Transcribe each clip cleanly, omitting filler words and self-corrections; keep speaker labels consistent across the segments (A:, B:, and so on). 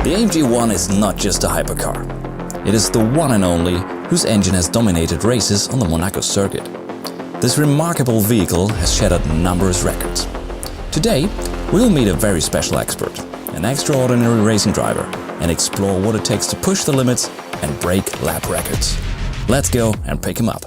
A: The AMG ONE is not just a hypercar. It is the one and only whose engine has dominated races on the Monaco circuit. This remarkable vehicle has shattered numerous records. Today, we'll meet a very special expert, an extraordinary racing driver, and explore what it takes to push the limits and break lap records. Let's go and pick him up.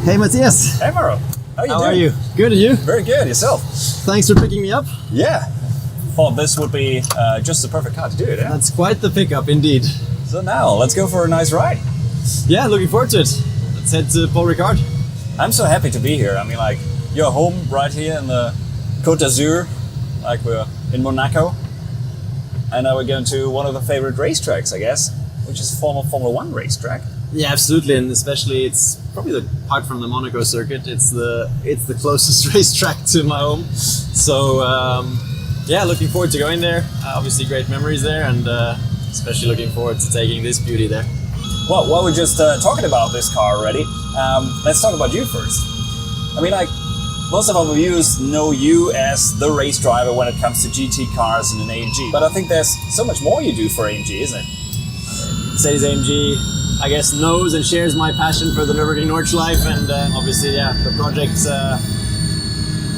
B: Hey Matthias!
C: Hey Maro! How
B: How are you? Good, and you?
C: Very good, yourself?
B: Thanks for picking me up.
C: Yeah. Thought this would be just the perfect car to do it, yeah?
B: That's quite the pickup indeed.
C: So now, let's go for a nice ride.
B: Yeah, looking forward to it. Let's head to Paul Ricard.
C: I'm so happy to be here. I mean, like, you're home right here in the Côte d'Azur, like we're in Monaco. And now we're going to one of the favorite racetracks, I guess, which is former Formula One racetrack.
B: Yeah, absolutely, and especially it's probably apart from the Monaco circuit, it's the closest racetrack to my home. So yeah, looking forward to going there. Obviously, great memories there, and especially looking forward to taking this beauty there.
C: Well, while we're just talking about this car already, let's talk about you first. I mean, like, most of our viewers know you as the race driver when it comes to GT cars and an AMG, but I think there's so much more you do for AMG, isn't it?
B: Mercedes-AMG, I guess, knows and shares my passion for the Nürburgring Nordschleife, and obviously, yeah, the project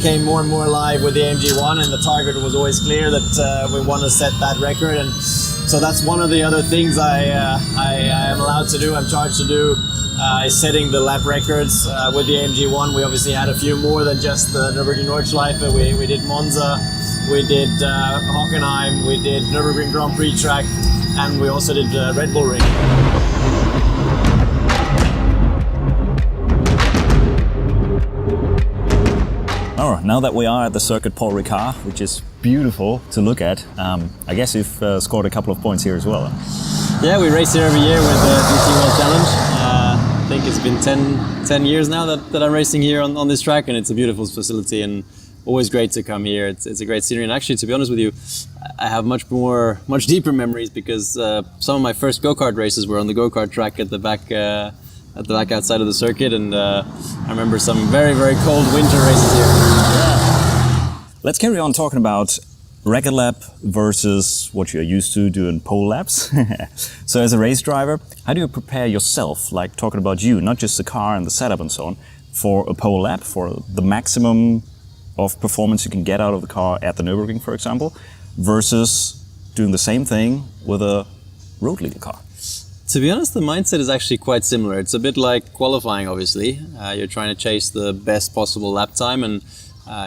B: came more and more alive with the AMG ONE, and the target was always clear that we want to set that record, and so that's one of the other things I am allowed to do, I'm charged to do, is setting the lap records. With the AMG ONE, we obviously had a few more than just the Nürburgring Nordschleife. We did Monza, we did Hockenheim, we did Nürburgring Grand Prix track, and we also did Red Bull Ring.
C: Alright, now that we are at the circuit Paul Ricard, which is beautiful to look at, I guess you've scored a couple of points here as well.
B: Yeah, we race here every year with the GT World Challenge. I think it's been 10 years now that I'm racing here on this track, and it's a beautiful facility and always great to come here. It's a great scenery, and actually, to be honest with you, I have much deeper memories because some of my first go-kart races were on the go-kart track at the back outside of the circuit, and I remember some very, very cold winter races here.
C: Yeah. Let's carry on talking about record lap versus what you're used to doing pole laps. So as a race driver, how do you prepare yourself, like talking about you, not just the car and the setup and so on, for a pole lap, for the maximum of performance you can get out of the car at the Nürburgring, for example, versus doing the same thing with a road legal car?
B: To be honest, the mindset is actually quite similar. It's a bit like qualifying, obviously. You're trying to chase the best possible lap time, and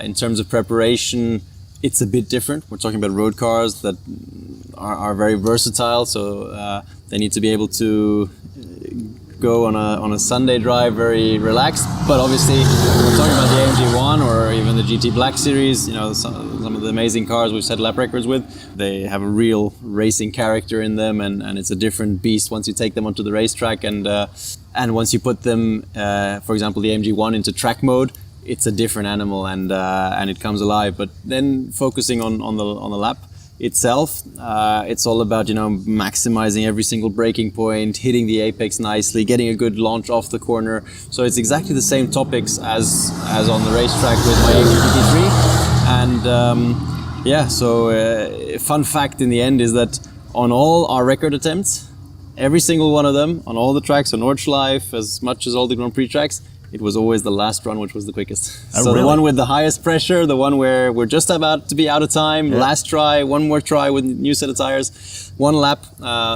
B: in terms of preparation, it's a bit different. We're talking about road cars that are very versatile, so they need to be able to go on a Sunday drive very relaxed. But obviously, we're talking about the AMG ONE or even the GT Black Series, you know, some of the amazing cars we've set lap records with. They have a real racing character in them, and it's a different beast once you take them onto the racetrack, and once you put them, for example, the AMG ONE into track mode, it's a different animal, and it comes alive. But then focusing on the lap itself, it's all about, you know, maximizing every single braking point, hitting the apex nicely, getting a good launch off the corner. So it's exactly the same topics as on the racetrack with my AMG GT3. And yeah, so fun fact in the end is that on all our record attempts, every single one of them, on all the tracks, on Nordschleife, as much as all the Grand Prix tracks, it was always the last run which was the quickest.
C: Oh,
B: so
C: really?
B: The one with the highest pressure, the one where we're just about to be out of time,
C: yeah.
B: Last try, one more try with new set of tires, one lap.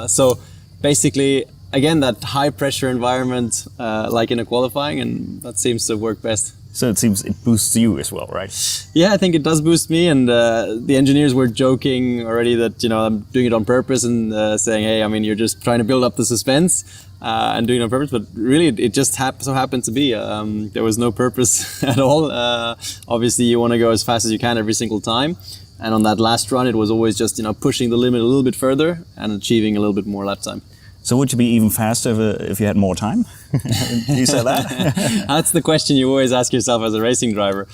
B: So basically, again, that high pressure environment, like in a qualifying, and that seems to work best.
C: So it seems it boosts you as well, right?
B: Yeah, I think it does boost me, and the engineers were joking already that, you know, I'm doing it on purpose, and saying, hey, I mean, you're just trying to build up the suspense and doing it on purpose, but really it just so happened to be. There was no purpose at all. Obviously, you want to go as fast as you can every single time, and on that last run, it was always just, you know, pushing the limit a little bit further and achieving a little bit more lap time.
C: So would you be even faster if you had more time? You say that?
B: That's the question you always ask yourself as a racing driver.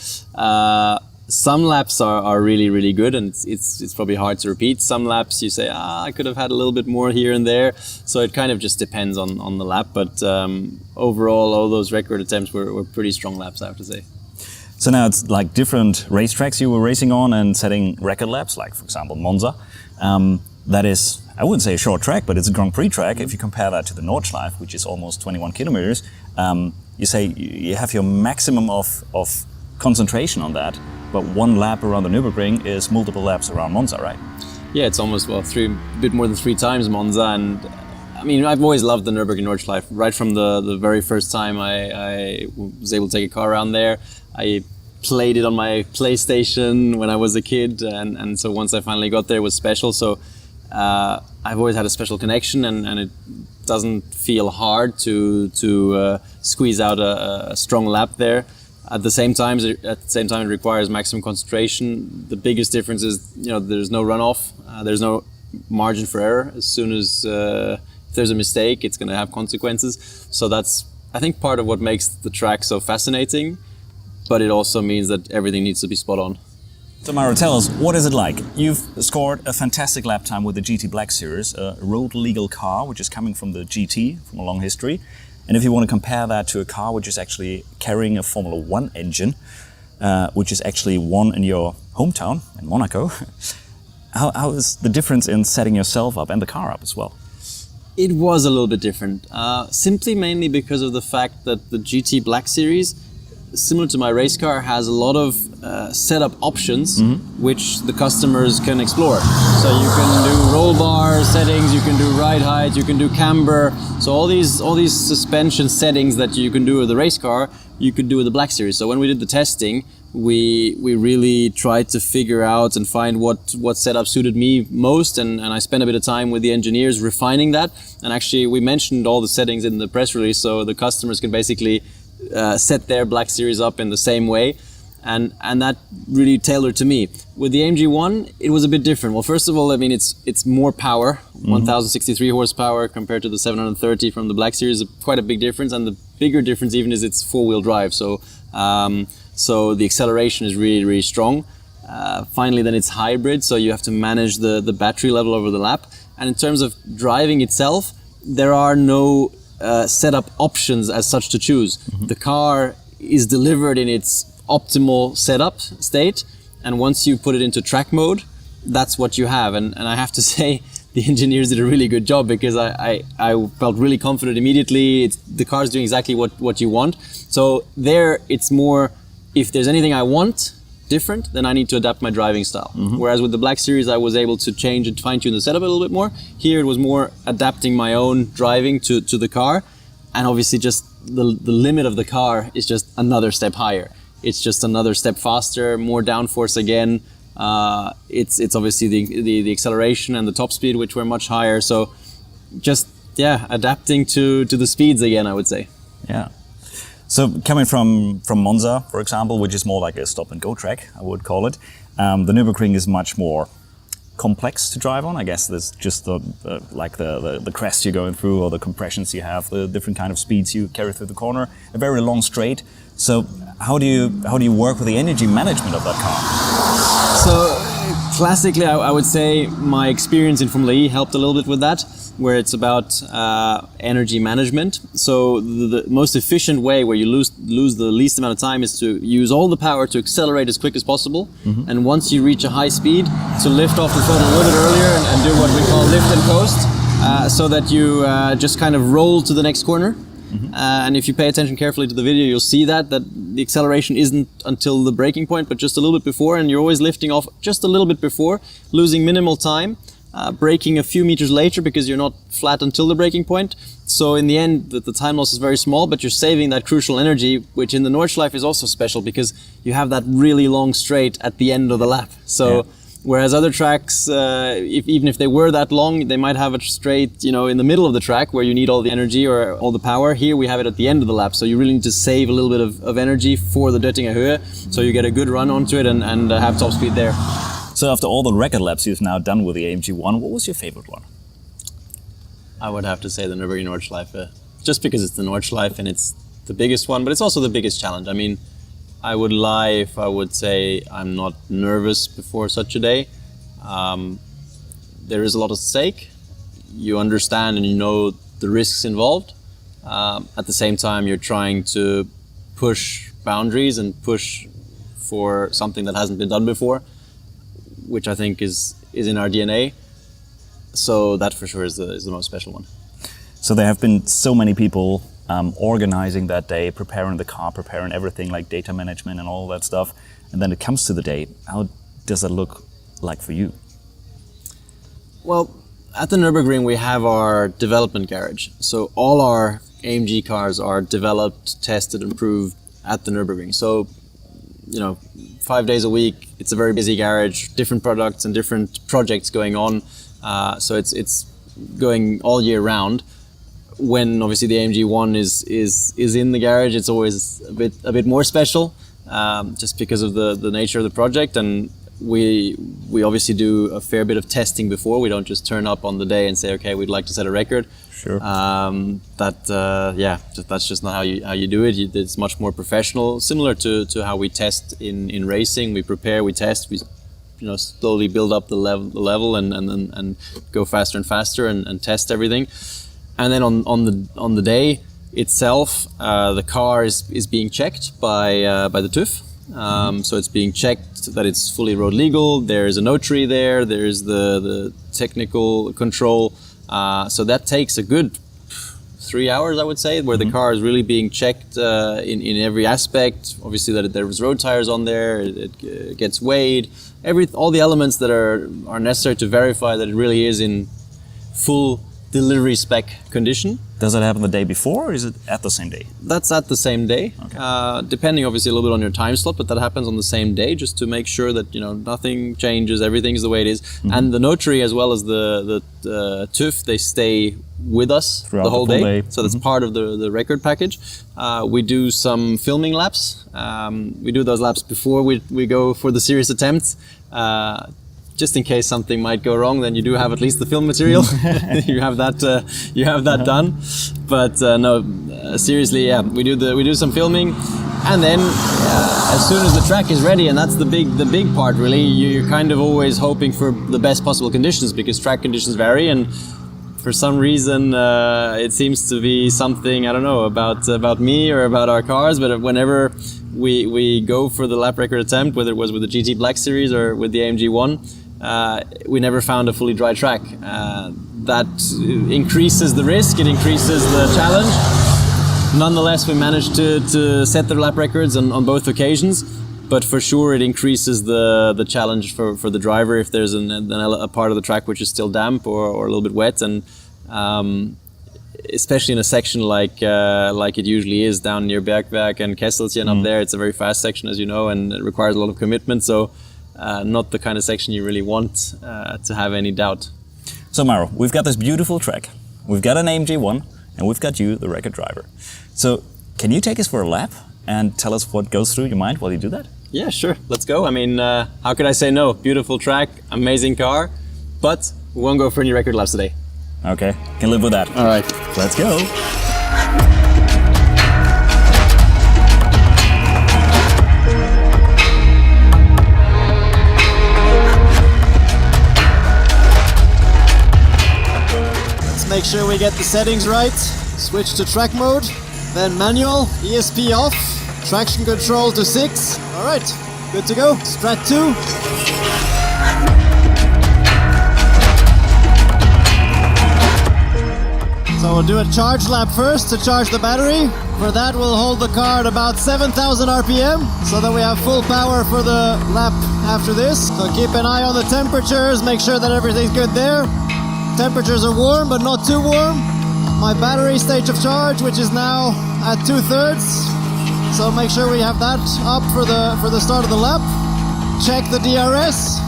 B: some laps are really, really good, and it's probably hard to repeat. Some laps you say, I could have had a little bit more here and there. So it kind of just depends on the lap. But overall, all those record attempts were pretty strong laps, I have to say.
C: So now it's like different racetracks you were racing on and setting record laps, like for example Monza. That is, I wouldn't say a short track, but it's a Grand Prix track. If you compare that to the Nordschleife, which is almost 21 kilometers, you say you have your maximum of concentration on that, but one lap around the Nürburgring is multiple laps around Monza, right?
B: Yeah, it's almost, a bit more than 3 times Monza. And I mean, I've always loved the Nürburgring Nordschleife. Right from the very first time I was able to take a car around there. I played it on my PlayStation when I was a kid, and so once I finally got there, it was special. So I've always had a special connection, and it doesn't feel hard to squeeze out a strong lap there. At the same time, it requires maximum concentration. The biggest difference is, there's no runoff, there's no margin for error. As soon as if there's a mistake, it's going to have consequences. So that's, I think, part of what makes the track so fascinating. But it also means that everything needs to be spot on.
C: So Mauro, tell us, what is it like? You've scored a fantastic lap time with the GT Black Series, a road legal car which is coming from the GT, from a long history. And if you want to compare that to a car which is actually carrying a Formula One engine, which is actually won in your hometown, in Monaco, how is the difference in setting yourself up and the car up as well?
B: It was a little bit different, simply mainly because of the fact that the GT Black Series, similar to my race car, has a lot of setup options which the customers can explore. So you can do roll bar settings, you can do ride height, you can do camber. So all these suspension settings that you can do with the race car, you could do with the Black Series. So when we did the testing, we really tried to figure out and find what setup suited me most, and I spent a bit of time with the engineers refining that. And actually we mentioned all the settings in the press release, so the customers can basically set their Black Series up in the same way, and that really tailored to me. With the AMG ONE, it was a bit different. Well, first of all, I mean, it's more power, 1063 horsepower compared to the 730 from the Black Series, quite a big difference. And the bigger difference even is it's four-wheel drive, so the acceleration is really, really strong. Finally, then it's hybrid, so you have to manage the battery level over the lap. And in terms of driving itself, there are no setup options as such to choose. The car is delivered in its optimal setup state, and once you put it into track mode, that's what you have. And I have to say, the engineers did a really good job, because I felt really confident immediately. The car's doing exactly what you want. So there, it's more, if there's anything I want different, then I need to adapt my driving style. Whereas with the Black Series, I was able to change and fine-tune the setup a little bit more. Here it was more adapting my own driving to the car, and obviously just the limit of the car is just another step higher. It's just another step faster, more downforce again. It's obviously the acceleration and the top speed, which were much higher. So just, adapting to the speeds again, I would say.
C: Yeah. So coming from Monza, for example, which is more like a stop-and-go track, I would call it, the Nürburgring is much more complex to drive on. I guess there's just the crest you're going through, or the compressions you have, the different kind of speeds you carry through the corner, a very long straight. So how do you work with the energy management of that car?
B: So classically, I would say my experience in Formula E helped a little bit with that, where it's about energy management. So the most efficient way, where you lose the least amount of time, is to use all the power to accelerate as quick as possible. And once you reach a high speed, to lift off the throttle a little bit earlier and do what we call lift and coast, so that you just kind of roll to the next corner. And if you pay attention carefully to the video, you'll see that the acceleration isn't until the braking point, but just a little bit before, and you're always lifting off just a little bit before, losing minimal time, braking a few meters later because you're not flat until the braking point. So in the end, the time loss is very small, but you're saving that crucial energy, which in the Nordschleife is also special because you have that really long straight at the end of the lap. So whereas other tracks, even if they were that long, they might have a straight, in the middle of the track where you need all the energy or all the power. Here we have it at the end of the lap, so you really need to save a little bit of energy for the Döttinger Höhe, so you get a good run onto it and have top speed there.
C: So after all the record laps you've now done with the AMG ONE, what was your favorite one?
B: I would have to say the Nürburgring Nordschleife, just because it's the Nordschleife and it's the biggest one, but it's also the biggest challenge. I mean, I would lie if I would say I'm not nervous before such a day. There is a lot at stake. You understand and you know the risks involved. At the same time, you're trying to push boundaries and push for something that hasn't been done before, which I think is in our DNA. So that for sure is the most special one.
C: So there have been so many people organizing that day, preparing the car, preparing everything like data management and all that stuff. And then it comes to the day. How does that look like for you?
B: Well, at the Nürburgring we have our development garage. So all our AMG cars are developed, tested, and proved at the Nürburgring. So, 5 days a week, it's a very busy garage, different products and different projects going on. So it's going all year round. When obviously the AMG ONE is in the garage, it's always a bit more special, just because of the nature of the project. And we obviously do a fair bit of testing before. We don't just turn up on the day and say, okay, we'd like to set a record.
C: Sure.
B: That's just not how you do it. It's much more professional, similar to how we test in racing. We prepare, we test, we slowly build up the level and go faster and faster and test everything. And then on the day itself, the car is being checked by the TÜV. So it's being checked that it's fully road legal. There's a notary there. There's the technical control. So that takes a good 3 hours, I would say, where the car is really being checked in every aspect. Obviously, that there's road tires on there. It gets weighed. All the elements that are necessary to verify that it really is in full delivery spec condition.
C: Does it happen the day before, or is it at the same day?
B: That's at the same day, okay. Depending obviously a little bit on your time slot, but that happens on the same day, just to make sure that nothing changes, everything is the way it is. And the notary as well as the TÜV, they stay with us
C: throughout
B: the whole day.
C: day.
B: So that's part of the record package. We do some filming laps. We do those laps before we go for the serious attempts. Just in case something might go wrong, then you do have at least the film material. You have that done. But seriously, yeah, we do some filming, and then as soon as the track is ready, and that's the big part really, you're kind of always hoping for the best possible conditions, because track conditions vary, and for some reason it seems to be something, I don't know, about me or about our cars, but whenever we go for the lap record attempt, whether it was with the GT Black Series or with the AMG ONE, we never found a fully dry track. That increases the risk, it increases the challenge. Nonetheless, we managed to set the lap records on both occasions, but for sure it increases the challenge for the driver if there's a part of the track which is still damp or a little bit wet. And especially in a section like it usually is down near Bergwerk and Kesselchen up there, it's a very fast section, as you know, and it requires a lot of commitment. So not the kind of section you really want to have any doubt.
C: So Mauro, we've got this beautiful track, we've got an AMG ONE, and we've got you, the record driver. So can you take us for a lap and tell us what goes through your mind while you do that?
B: Yeah, sure. Let's go. I mean, how could I say no? Beautiful track, amazing car, but we won't go for any record laps today.
C: Okay, can live with that.
B: All right.
C: Let's go.
B: Make sure we get the settings right. Switch to track mode, then manual, ESP off, traction control to 6. All right, good to go. Strat 2. So we'll do a charge lap first to charge the battery. For that, we'll hold the car at about 7,000 RPM so that we have full power for the lap after this. So keep an eye on the temperatures, make sure that everything's good there. Temperatures are warm, but not too warm. My battery stage of charge, which is now at 2/3. So make sure we have that up for the start of the lap. Check the DRS.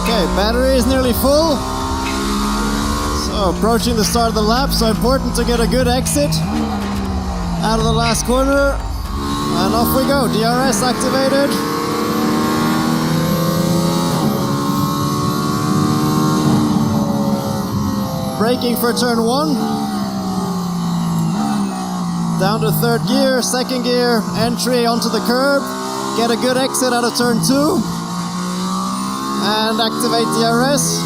B: Okay, battery is nearly full. So approaching the start of the lap, so important to get a good exit out of the last corner. And off we go, DRS activated. Braking for turn 1. Down to 3rd gear, 2nd gear, entry onto the curb.
D: Get a good exit out of turn 2 and activate the RS.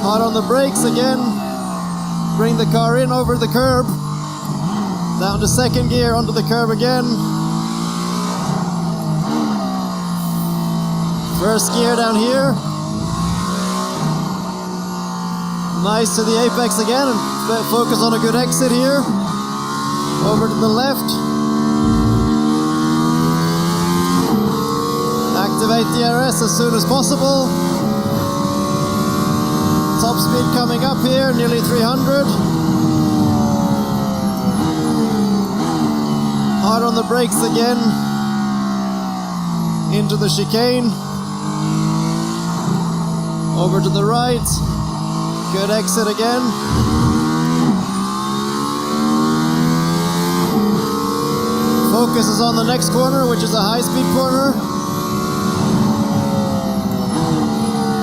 D: Hard on the brakes again. Bring the car in over the curb. Down to second gear, onto the curb again. First gear down here. Nice to the apex again, and focus on a good exit here. Over to the left. Activate the RS as soon as possible. Top speed coming up here, nearly 300. Hard on the brakes again. Into the chicane. Over to the right. Good exit again. Focus is on the next corner, which is a high-speed corner.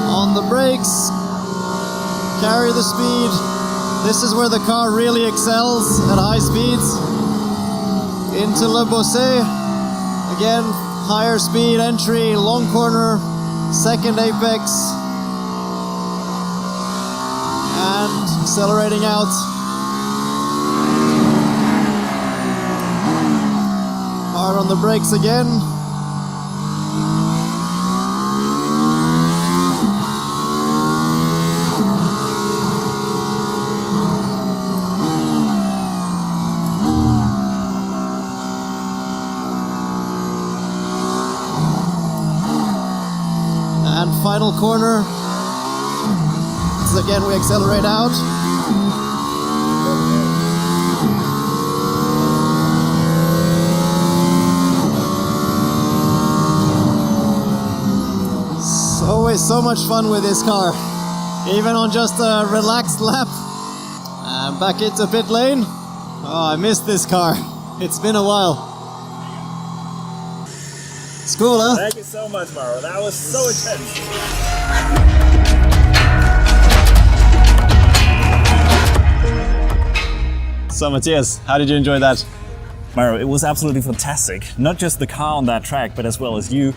D: On the brakes. Carry the speed. This is where the car really excels at high speeds. Into Le Bossé. Again, higher speed entry, long corner, second apex. And accelerating out. Hard on the brakes again. And final corner. So again, we accelerate out. It's always so much fun with this car. Even on just a relaxed lap. And back into pit lane. Oh, I missed this car. It's been a while. It's cool, huh?
C: Thank you so much, Mauro. That was so intense.
B: So Matthias, how did you enjoy that?
C: Mauro, it was absolutely fantastic. Not just the car on that track, but as well as you,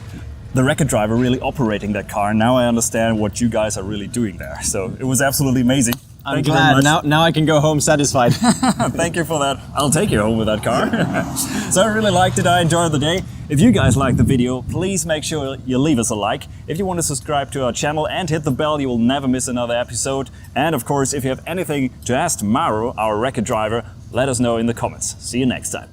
C: the record driver, really operating that car. Now I understand what you guys are really doing there. So it was absolutely amazing.
B: I'm glad. Now I can go home satisfied.
C: Thank you for that. I'll take you home with that car. So I really liked it. I enjoyed the day. If you guys liked the video, please make sure you leave us a like. If you want to subscribe to our channel and hit the bell, you will never miss another episode. And of course, if you have anything to ask Mauro, our record driver, let us know in the comments. See you next time.